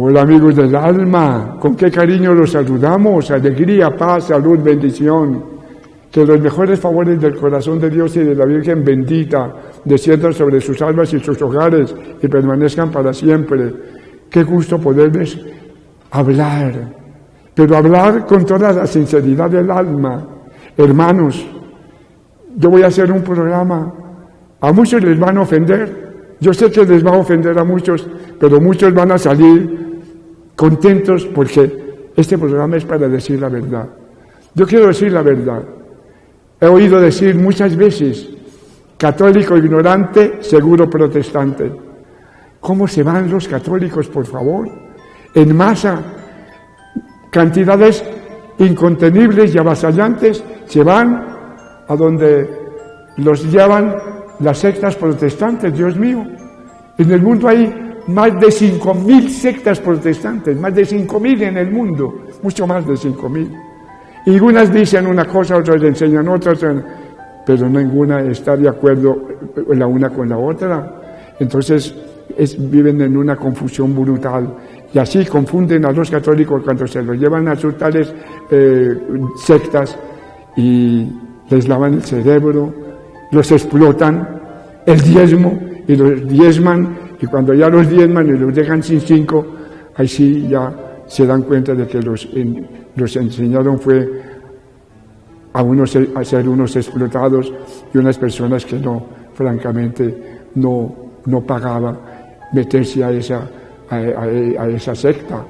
Hola amigos del alma, con qué cariño los saludamos, alegría, paz, salud, bendición. Que los mejores favores del corazón de Dios y de la Virgen bendita desciendan sobre sus almas y sus hogares y permanezcan para siempre. Qué gusto poderles hablar, pero hablar con toda la sinceridad del alma. Hermanos, yo voy a hacer un programa, a muchos les van a ofender, yo sé que les va a ofender a muchos, pero muchos van a salir contentos porque este programa es para decir la verdad. Yo quiero decir la verdad. He oído decir muchas veces, católico ignorante, seguro protestante. ¿Cómo se van los católicos, por favor? En masa, cantidades incontenibles y avasallantes, se van a donde los llevan las sectas protestantes, Dios mío. En el mundo hay más de 5.000 sectas protestantes, más de 5.000 en el mundo, mucho más de 5.000. Y unas dicen una cosa, otras enseñan otras, pero ninguna está de acuerdo la una con la otra. Entonces viven en una confusión brutal. Y así confunden a los católicos cuando se los llevan a sus tales sectas y les lavan el cerebro, los explotan, el diezmo, y los diezman, y cuando ya los diezman y los dejan sin 5, ahí sí ya se dan cuenta de que los enseñaron fue a ser unos explotados y unas personas que no, francamente, no pagaba meterse a esa secta.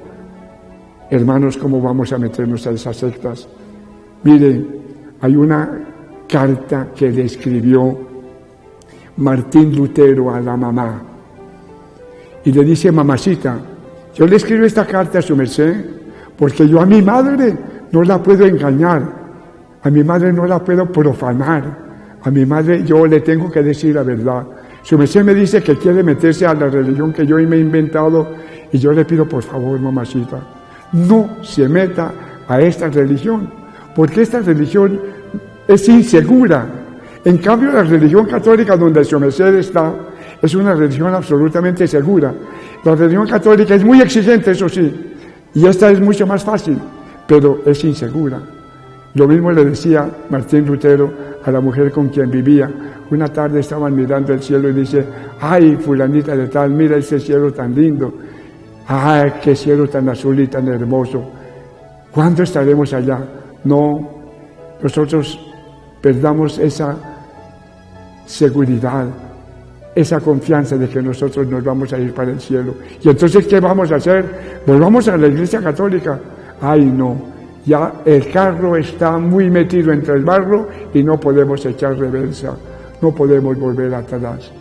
Hermanos, ¿cómo vamos a meternos a esas sectas? Miren, hay una carta que le escribió Martín Lutero a la mamá y le dice: mamacita, yo le escribo esta carta a su merced porque yo a mi madre no la puedo engañar, a mi madre no la puedo profanar, a mi madre yo le tengo que decir la verdad. Su merced me dice que quiere meterse a la religión que yo me he inventado y yo le pido, por favor, mamacita, no se meta a esta religión, porque esta religión es insegura. En cambio, la religión católica donde su merced está es una religión absolutamente segura. La religión católica es muy exigente, eso sí, y esta es mucho más fácil, pero es insegura. Lo mismo le decía Martín Lutero a la mujer con quien vivía. Una tarde estaban mirando el cielo y dice: ay, fulanita de tal, mira ese cielo tan lindo, ay, qué cielo tan azul y tan hermoso. ¿Cuándo estaremos allá? No, nosotros perdamos esa seguridad, esa confianza de que nosotros nos vamos a ir para el cielo. Y entonces, ¿qué vamos a hacer? Volvamos a la Iglesia Católica. Ay, no, ya el carro está muy metido entre el barro y no podemos echar reversa, no podemos volver atrás.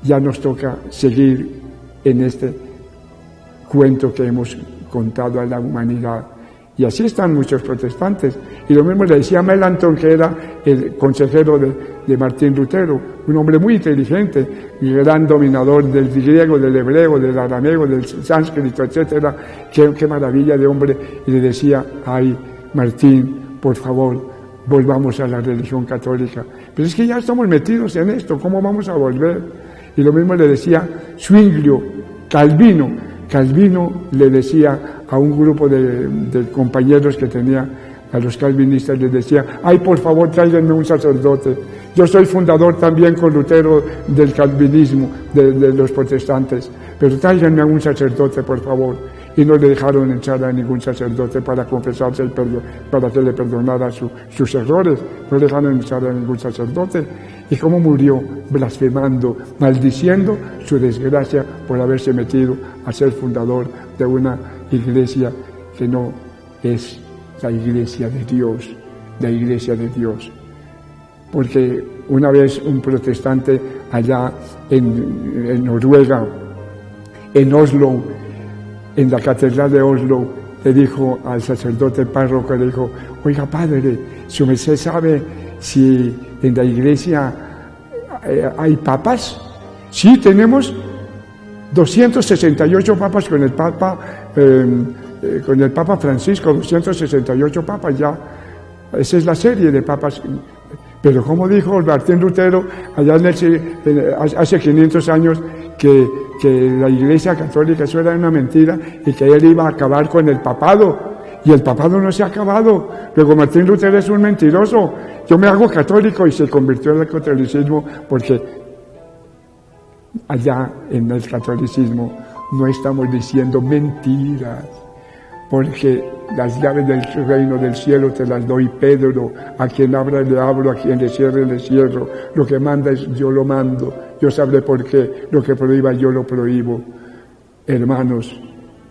Ya nos toca seguir en este cuento que hemos contado a la humanidad. Y así están muchos protestantes. Y lo mismo le decía Melanchthon, que era el consejero de Martín Lutero, un hombre muy inteligente, y gran dominador del griego, del hebreo, del arameo, del sánscrito, etcétera. Qué maravilla de hombre. Y le decía: ay, Martín, por favor, volvamos a la religión católica. Pero es que ya estamos metidos en esto, ¿cómo vamos a volver? Y lo mismo le decía Zwinglio, Calvino. Calvino le decía a un grupo de compañeros que tenía, a los calvinistas, les decía: ay, por favor, tráiganme un sacerdote. Yo soy fundador también con Lutero del calvinismo, de los protestantes, pero tráiganme a un sacerdote, por favor. Y no le dejaron echar a ningún sacerdote para confesarse, para que le perdonara sus errores. No le dejaron echar a ningún sacerdote. ¿Y cómo murió? Blasfemando, maldiciendo su desgracia por haberse metido a ser fundador de una iglesia que no es la iglesia de Dios, la iglesia de Dios. Porque una vez un protestante allá en Noruega, en Oslo, en la catedral de Oslo, le dijo al sacerdote párroco, le dijo: oiga, padre, ¿su merced sabe si en la iglesia hay papas? Sí, tenemos 268 papas con el Papa Francisco, 268 papas ya. Esa es la serie de papas. Pero como dijo Martín Lutero allá hace 500 años, que que la Iglesia Católica eso era una mentira y que él iba a acabar con el papado. Y el papado no se ha acabado. Luego Martín Lutero es un mentiroso. Yo me hago católico y se convirtió en el catolicismo porque allá en el catolicismo no estamos diciendo mentiras. Porque las llaves del reino del cielo te las doy, Pedro. A quien abra le abro, a quien le cierre le cierro. Lo que manda es yo lo mando. Yo sabré por qué. Lo que prohíba yo lo prohíbo. Hermanos,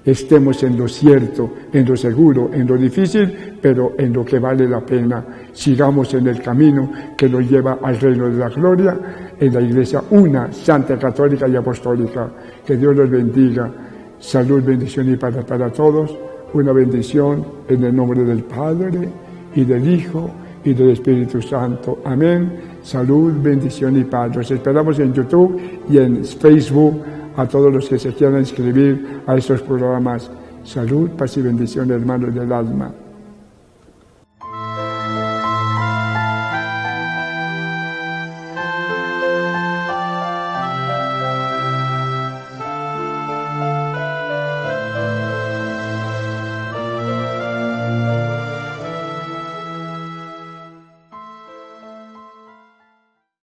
estemos en lo cierto, en lo seguro, en lo difícil, pero en lo que vale la pena. Sigamos en el camino que nos lleva al reino de la gloria, en la Iglesia una, santa, católica y apostólica. Que Dios los bendiga. Salud, bendición y paz para todos. Una bendición en el nombre del Padre, y del Hijo, y del Espíritu Santo. Amén. Salud, bendición y paz. Los esperamos en YouTube y en Facebook a todos los que se quieran inscribir a estos programas. Salud, paz y bendición, hermanos del alma.